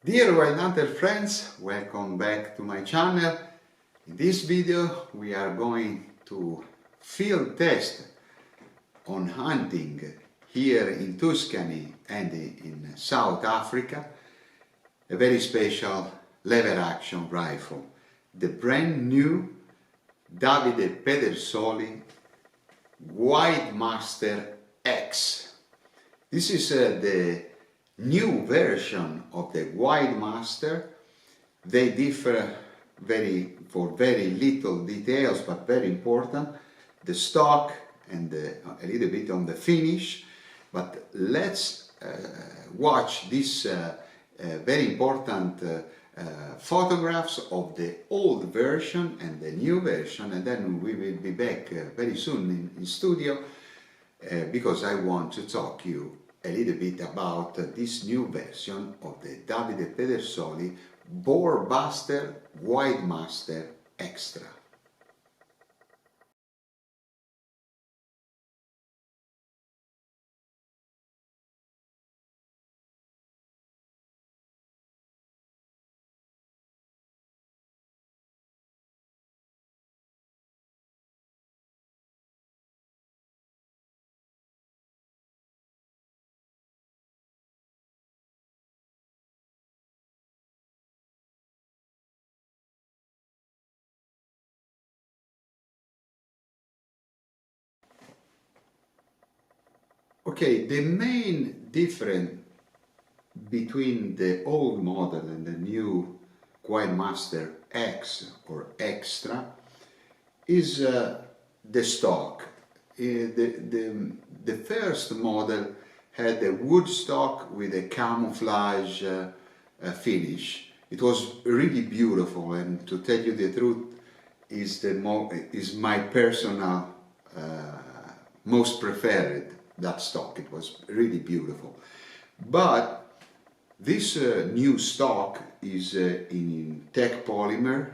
Dear Wild Hunter friends, welcome back to my channel. In this video we are going to field test on hunting here in Tuscany and in South Africa a very special lever action rifle, the brand new Pedersoli Guidemaster X. This is the new version of the Guidemaster. They differ for very little details, but very important. The stock and a little bit on the finish. But let's watch these very important photographs of the old version and the new version, and then we will be back very soon in studio because I want to talk to you a little bit about this new version of the Pedersoli Boar Buster Guidemaster Extra. Okay, the main difference between the old model and the new Guidemaster X or Extra is the stock. The first model had a wood stock with a camouflage finish. It was really beautiful, and to tell you the truth, is my personal most preferred, that stock. It was really beautiful. But this new stock is in tech polymer,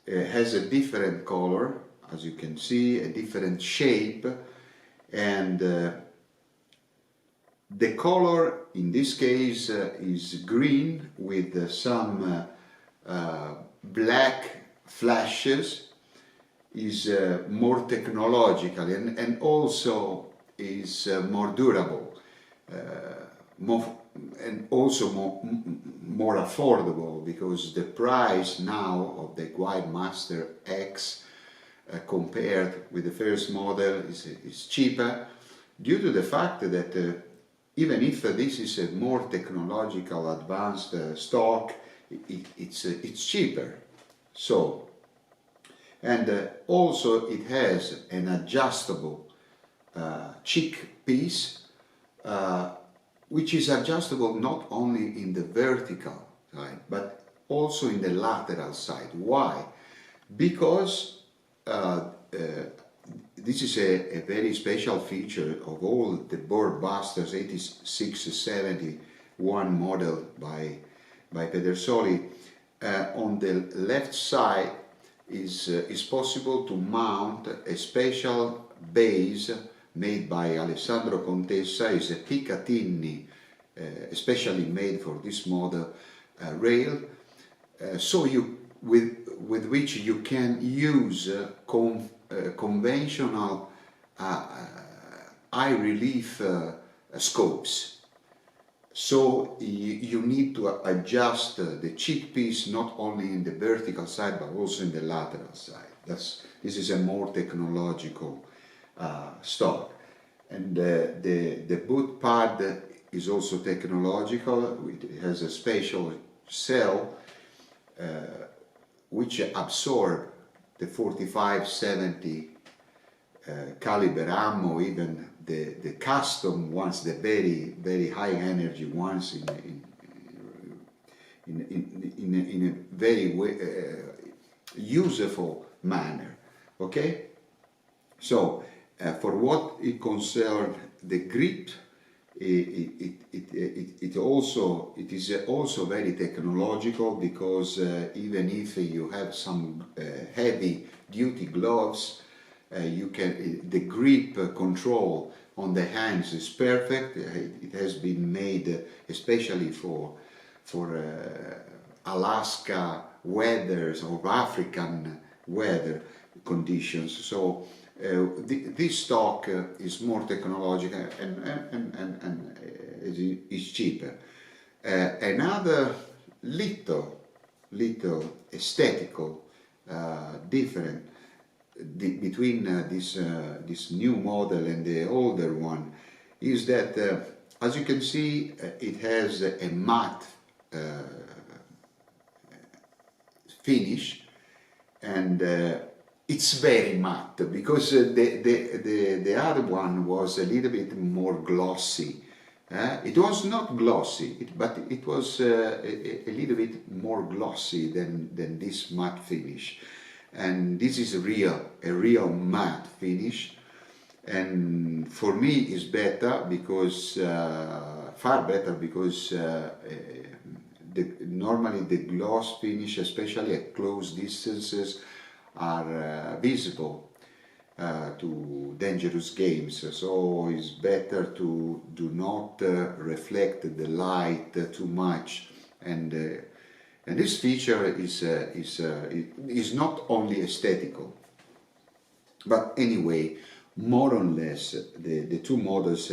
has a different color, as you can see, a different shape, and the color in this case is green with some black flashes, is more technological and also is more durable, and also more affordable, because the price now of the Guidemaster X compared with the first model is cheaper, due to the fact that even if this is a more technological advanced stock, it's cheaper. So, and also it has an adjustable cheek piece, which is adjustable not only in the vertical side but also in the lateral side. Why? Because this is a very special feature of all the Boar Busters 8671 model by Pedersoli. On the left side is possible to mount a special base made by Alessandro Contessa. Is a Picatinny, especially made for this model, rail, so you with which you can use conventional high relief scopes. So you need to adjust the cheek piece not only in the vertical side but also in the lateral side. This is a more technological stock. And the boot pad is also technological. It has a special cell which absorb the 45-70 caliber ammo, even the custom ones, the very high energy ones, in a very useful manner. Okay, so for what it concerns the grip, it is also very technological, because even if you have some heavy duty gloves, the grip control on the hands is perfect. It has been made especially for Alaska weathers or African weather conditions. So this stock is more technological and is cheaper. Another little aesthetical difference between this new model and the older one is that, as you can see, it has a matte finish, and it's very matte, because the other one was a little bit more glossy. It was not glossy, but it was a little bit more glossy than this matte finish. And this is a real matte finish, and for me is better because far better, because normally the gloss finish, especially at close distances, are visible to dangerous games, so it's better to do not reflect the light too much, and this feature is not only aesthetical, but anyway, more or less the two models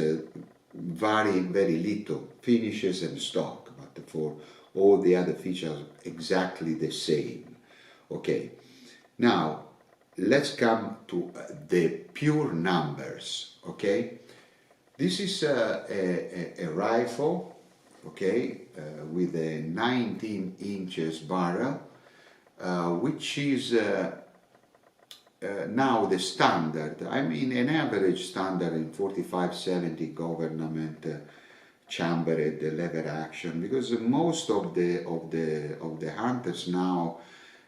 vary very little, finishes and stock, but for all the other features exactly the same. Okay, now let's come to the pure numbers. Okay, this is a rifle, okay, with a 19 inches barrel, which is now the standard. I mean, an average standard in 45-70 government chambered lever action, because most of the hunters now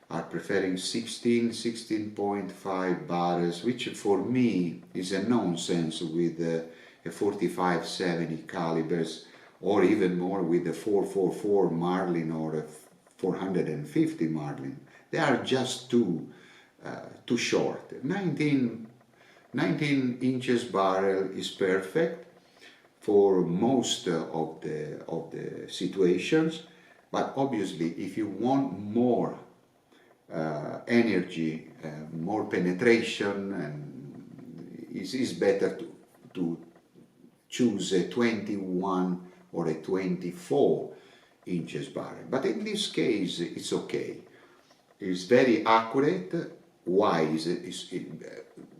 are preferring 16.5 barrels, which for me is a nonsense with a 45-70 calibers, or even more with a 444 Marlin or a 450 Marlin. They are just too short. 19 inches barrel is perfect for most of the situations, but obviously if you want more energy, more penetration, and it's better to choose a 21 or a 24 inches barrel. But in this case it's okay. It's very accurate. Why?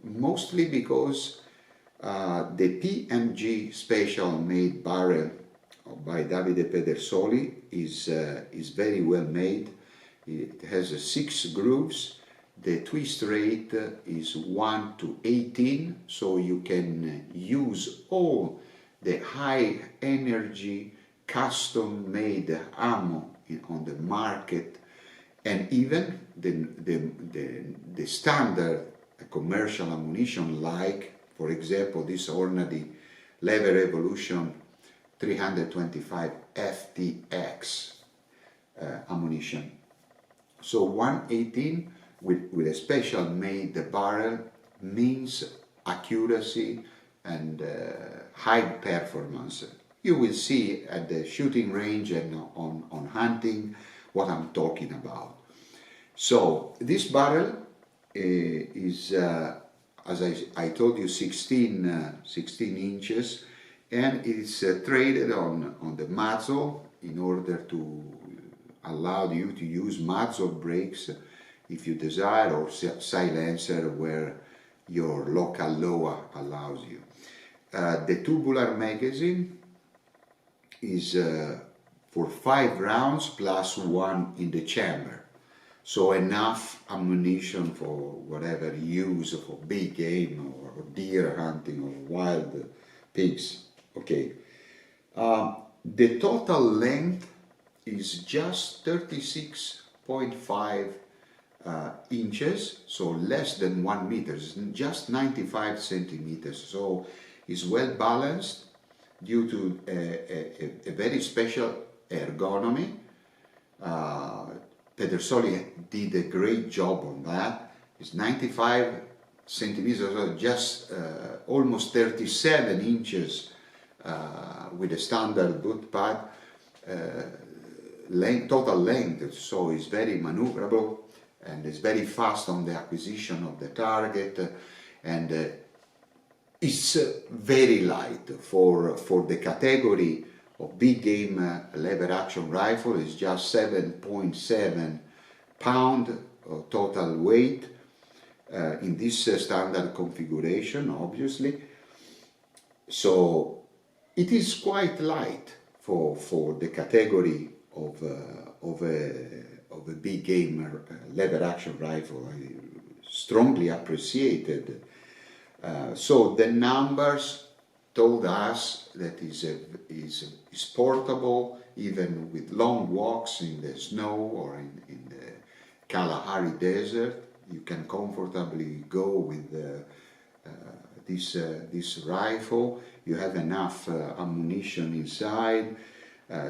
Mostly because the PMG special made barrel by Davide Pedersoli is very well made. It has 6 grooves. The twist rate is 1:18, so you can use all the high energy custom made ammo on the market, and even the standard commercial ammunition, like for example this Ornady Lever Evolution 325 FTX ammunition. So 118 with a special made barrel means accuracy and high performance. You will see at the shooting range and on hunting what I'm talking about. So this barrel is, as I told you, 16 inches, and it's traded on the muzzle in order to allow you to use muzzle brakes if you desire, or silencer where your local law allows you. The tubular magazine is for 5 rounds plus 1 in the chamber, so enough ammunition for whatever use, for big game or deer hunting or wild pigs. Okay, the total length is just 36.5 inches, so less than 1 meter, just 95 centimeters, so it's well balanced due to a very special ergonomy. Pedersoli did a great job on that. It's 95 centimeters, so just almost 37 inches with a standard boot pad. total length, so it's very maneuverable and it's very fast on the acquisition of the target, and it's very light for the category of big game lever action rifle. It's just 7.7 pound total weight in this standard configuration, obviously. So it is quite light for the category of a big game lever action rifle. I strongly appreciated. So the numbers told us that is portable even with long walks in the snow or in the Kalahari Desert. You can comfortably go with this rifle. You have enough ammunition inside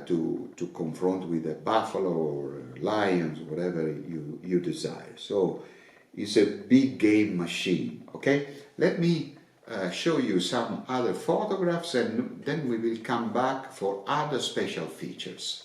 to confront with a buffalo or lions, whatever you desire. So it's a big game machine. Okay, let me show you some other photographs, and then we will come back for other special features.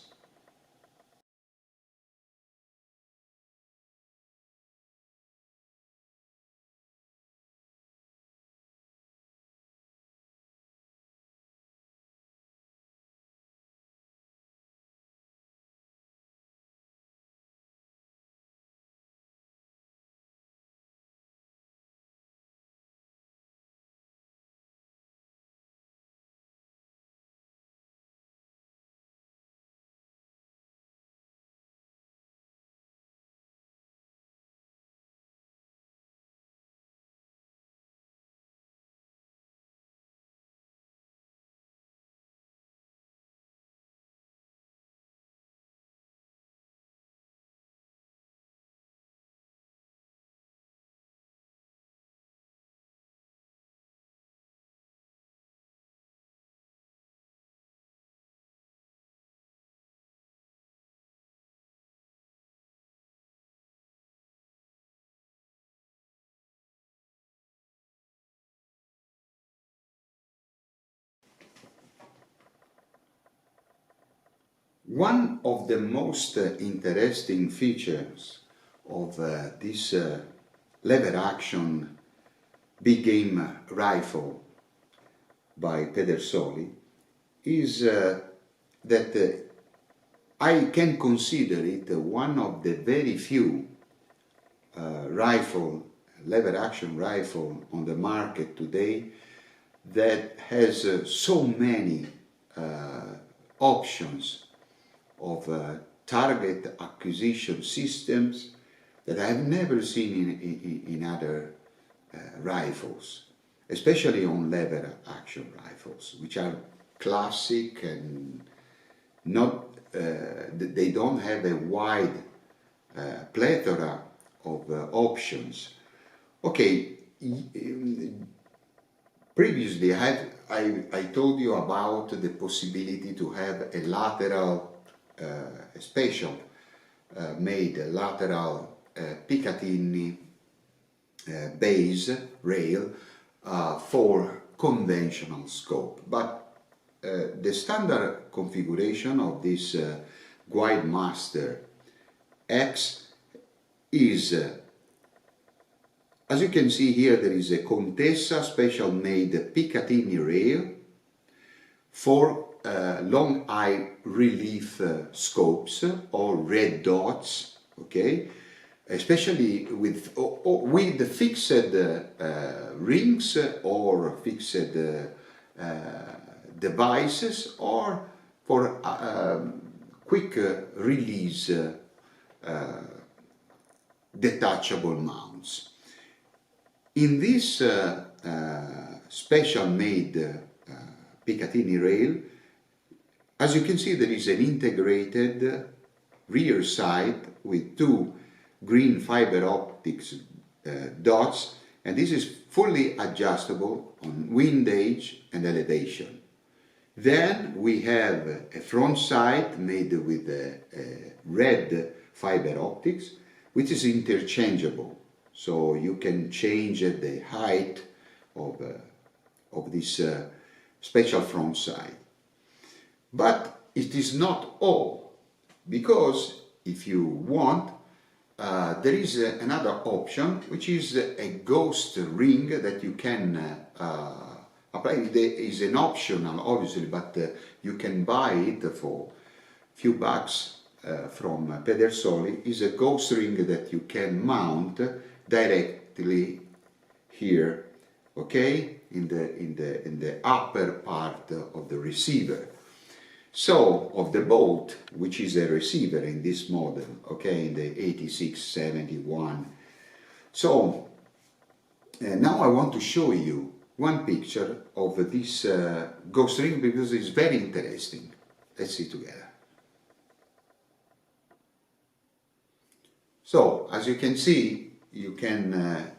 One of the most interesting features of this lever action big game rifle by Pedersoli is that I can consider it one of the very few lever action rifle on the market today that has so many options of target acquisition systems that I have never seen in other rifles, especially on lever action rifles, which are classic and not they don't have a wide plethora of options. Okay, previously I told you about the possibility to have a lateral a special made lateral Picatinny base rail for conventional scope, but the standard configuration of this Guidemaster X is, as you can see here, there is a Contessa special made Picatinny rail for long eye relief scopes or red dots, okay, especially with the fixed rings or fixed devices, or for quick release detachable mounts. In this special made Picatinny rail, as you can see, there is an integrated rear sight with two green fiber optics dots, and this is fully adjustable on windage and elevation. Then we have a front sight made with red fiber optics, which is interchangeable, so you can change the height of this special front sight. But it is not all, because if you want, there is another option, which is a ghost ring that you can apply. It is an optional, obviously, but you can buy it for a few bucks from Pedersoli. Is a ghost ring that you can mount directly here, okay, in the upper part of the receiver. So, of the bolt, which is a receiver in this model, okay, in the 8671. So, now I want to show you one picture of this ghost ring because it's very interesting. Let's see together. So, as you can see, you can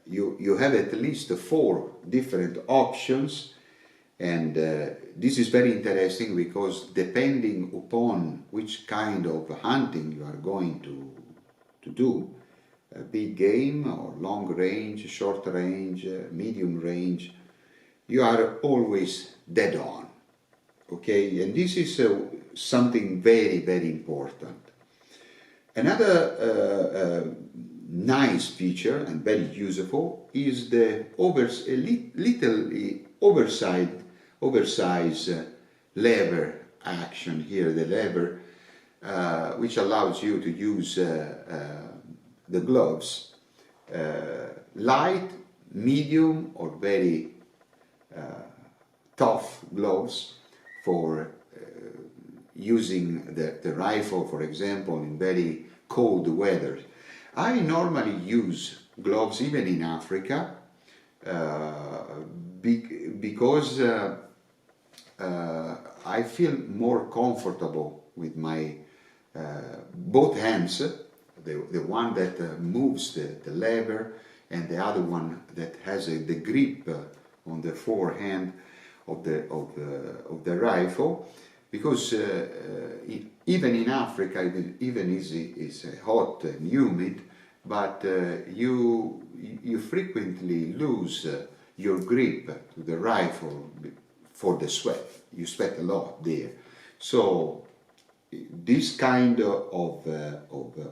you have at least 4 different options. And this is very interesting because depending upon which kind of hunting you are going to do, big game or long range, short range, medium range, you are always dead on, okay? And this is something very, very important. Another nice feature and very useful is the oversized lever action here, the lever which allows you to use the gloves, light, medium or very tough gloves for using the rifle, for example, in very cold weather. I normally use gloves even in Africa because I feel more comfortable with my both hands, the one that moves the lever and the other one that has the grip on the forehand of the rifle, because even in Africa, even it's hot and humid, but you frequently lose your grip to the rifle for the sweat. You sweat a lot there. So this kind of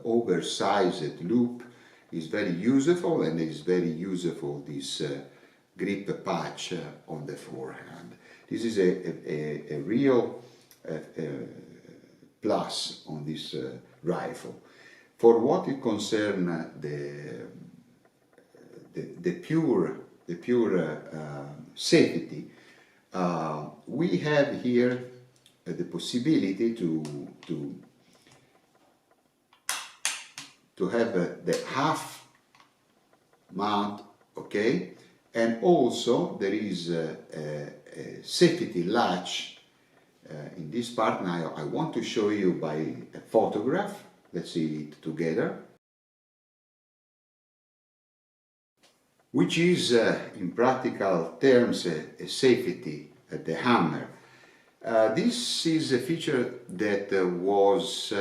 oversized loop is very useful, and is very useful, this grip patch on the forehand. This is a real plus on this rifle. For what it concerns the pure safety, we have here the possibility to have the half mount, okay, and also there is a safety latch in this part. Now I want to show you by a photograph. Let's see it together. Which is, in practical terms, a safety at the hammer. This is a feature that was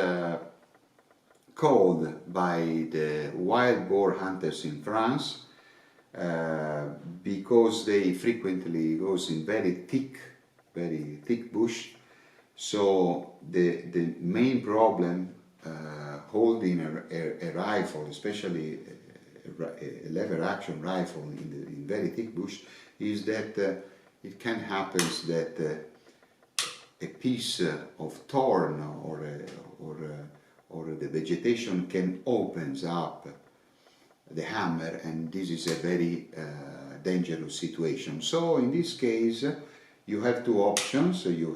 called by the wild boar hunters in France because they frequently goes in very thick bush. So the main problem holding a rifle, especially a lever action rifle in very thick bush, is that it can happen that a piece of thorn or the vegetation can opens up the hammer, and this is a very dangerous situation. So in this case you have 2 options. So you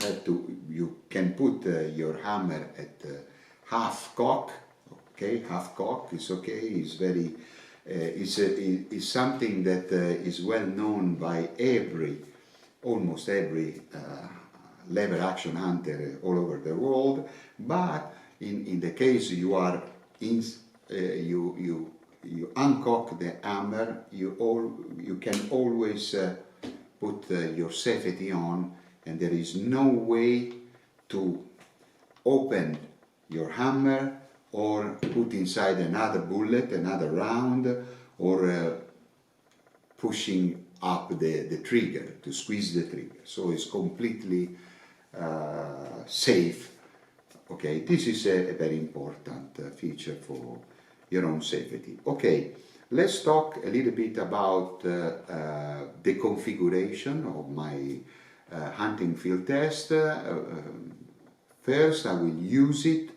can put your hammer at half cock, okay, half cock is okay, it's very is something that is well known by almost every lever action hunter all over the world. But in the case you are you uncock the hammer, you can always put your safety on, and there is no way to open your hammer or put inside another bullet, another round, or pushing up the trigger, to squeeze the trigger. So it's completely safe Okay, this is a very important feature for your own safety. Okay, let's talk a little bit about the configuration of my hunting field test. First, I will use it,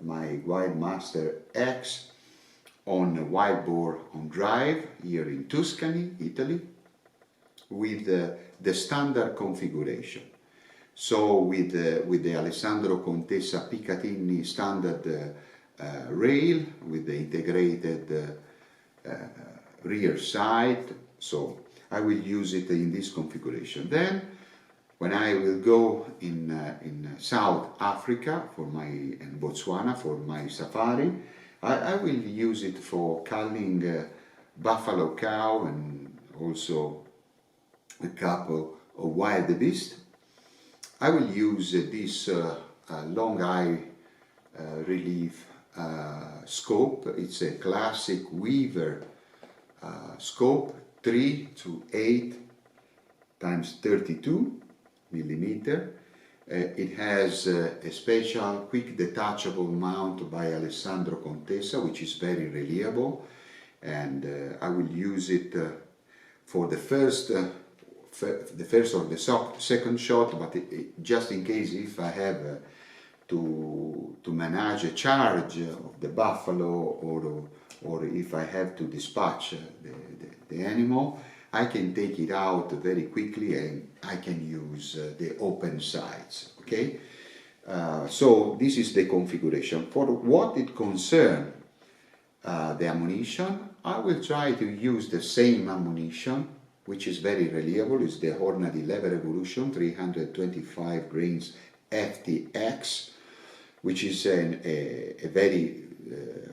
my Guidemaster X, on a wild boar on drive here in Tuscany, Italy, with the standard configuration. So with the Alessandro Contessa Picatinny standard rail with the integrated rear sight, so I will use it in this configuration. Then when I will go in South Africa for my and Botswana for my safari, I will use it for culling buffalo cow and also a couple of wild beast. I will use this long eye relief scope. It's a classic Weaver scope, 3 to 8 times 32 millimeter. It has a special quick detachable mount by Alessandro Contessa, which is very reliable, and I will use it for the first or the second shot, but just in case if I have to manage a charge of the buffalo or if I have to dispatch the animal, I can take it out very quickly and I can use the open sights. Okay, so this is the configuration. For what it concerns the ammunition, I will try to use the same ammunition, which is very reliable. It's the Hornady Lever Evolution 325 grains FTX, which is a very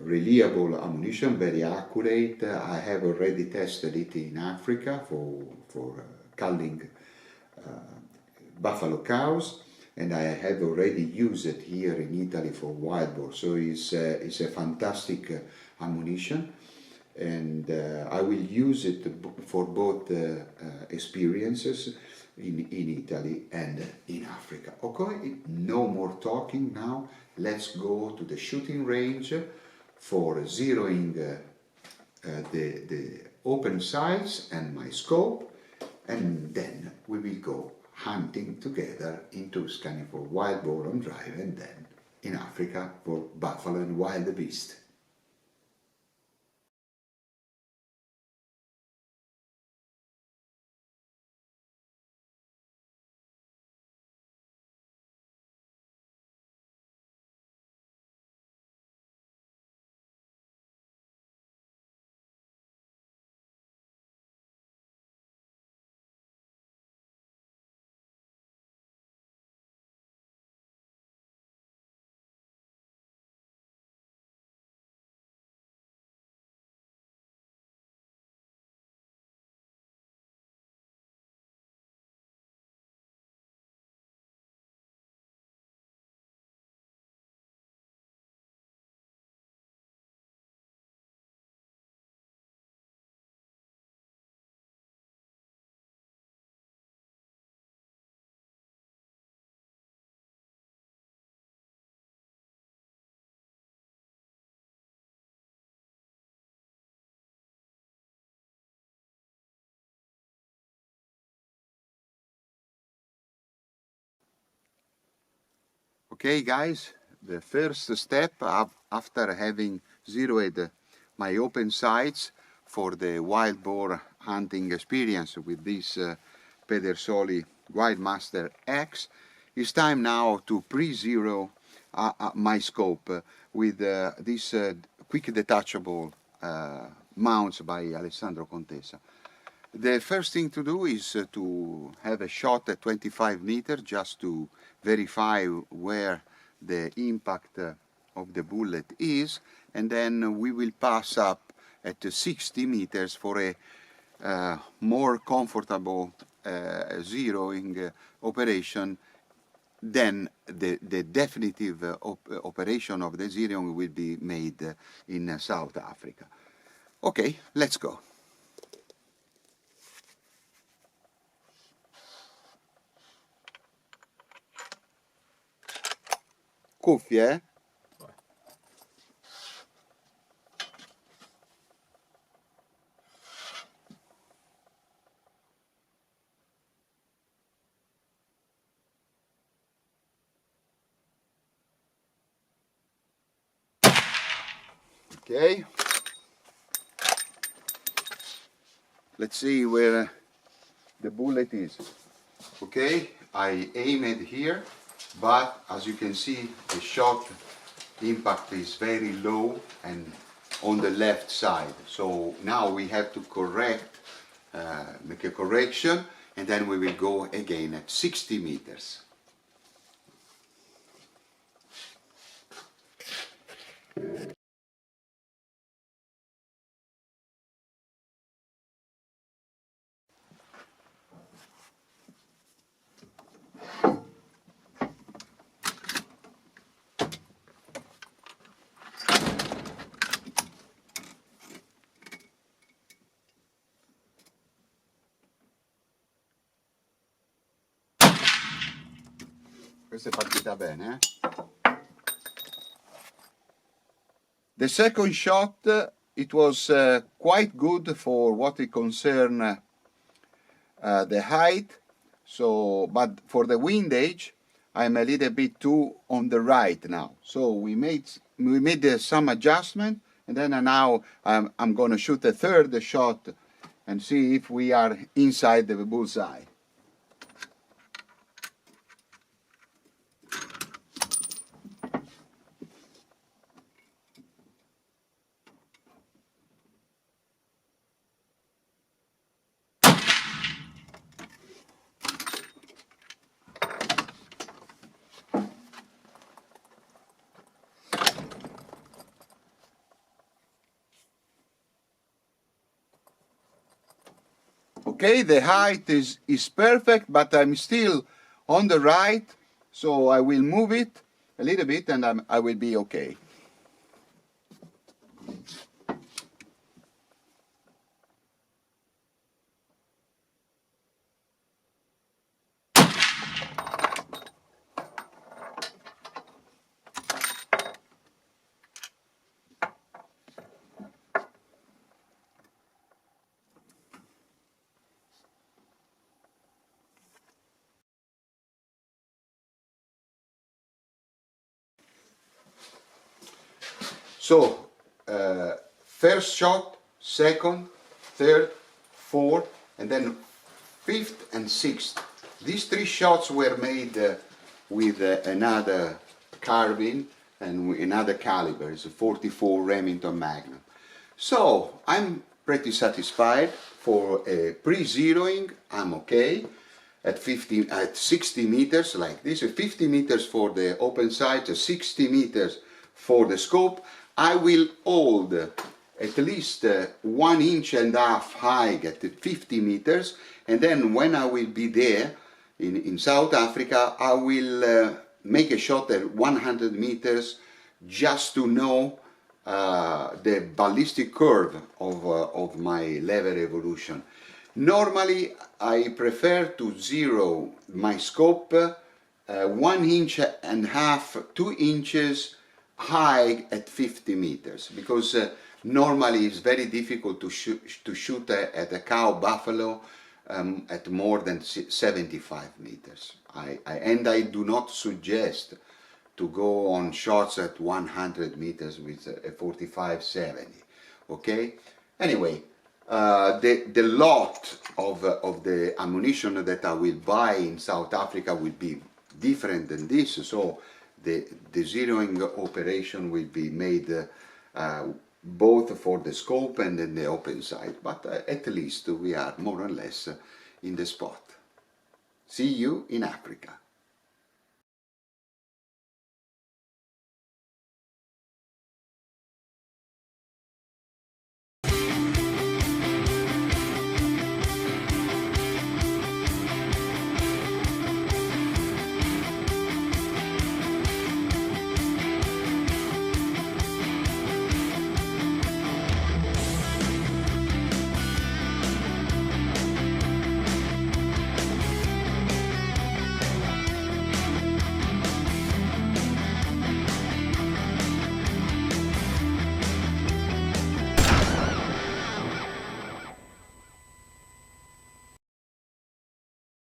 reliable ammunition, very accurate. I have already tested it in Africa for culling buffalo cows, and I have already used it here in Italy for wild boar. So it's a fantastic ammunition, and I will use it for both experiences in Italy and in Africa. Okay, no more talking now. Let's go to the shooting range for zeroing the open sights and my scope, and then we will go hunting together in Tuscany for wild boar on drive, and then in Africa for buffalo and wild beast. Okay guys, the first step after having zeroed my open sights for the wild boar hunting experience with this Pedersoli Guidemaster X, it's time now to pre-zero my scope with this quick detachable mounts by Alessandro Contessa. The first thing to do is to have a shot at 25 meters just to verify where the impact of the bullet is, and then we will pass up at 60 meters for a more comfortable zeroing operation. Then the definitive operation of the zeroing will be made in South Africa. Okay, let's go. cuffie, eh? Okay. Let's see where the bullet is. Okay, I aim it here, but as you can see, the shot impact is very low and on the left side. So now we have to make a correction, and then we will go again at 60 meters. Questa è partita bene, eh? The second shot, it was quite good for what it concern the height. So, but for the windage, I'm a little bit too on the right now. So we made some adjustment, and then now I'm going to shoot a third shot and see if we are inside the bullseye. Okay, the height is perfect, but I'm still on the right, so I will move it a little bit and I will be okay. So, first shot, second, third, fourth, and then fifth and sixth. These three shots were made with another carbine and another caliber. It's a 44 Remington Magnum. So, I'm pretty satisfied. For pre-zeroing, I'm okay. At 60 meters like this, 50 meters for the open sight, 60 meters for the scope. I will hold at least 1.5 inches high at 50 meters, and then when I will be there in South Africa, I will make a shot at 100 meters just to know the ballistic curve of my lever evolution. Normally, I prefer to zero my scope 1.5 inches, 2 inches high at 50 meters, because normally it's very difficult to shoot at a cow buffalo at more than 75 meters. And I do not suggest to go on shots at 100 meters with a 45-70. Okay? Anyway, the lot of the ammunition that I will buy in South Africa will be different than this, so the zeroing operation will be made both for the scope and in the open sight, but at least we are more or less in the spot. See you in Africa.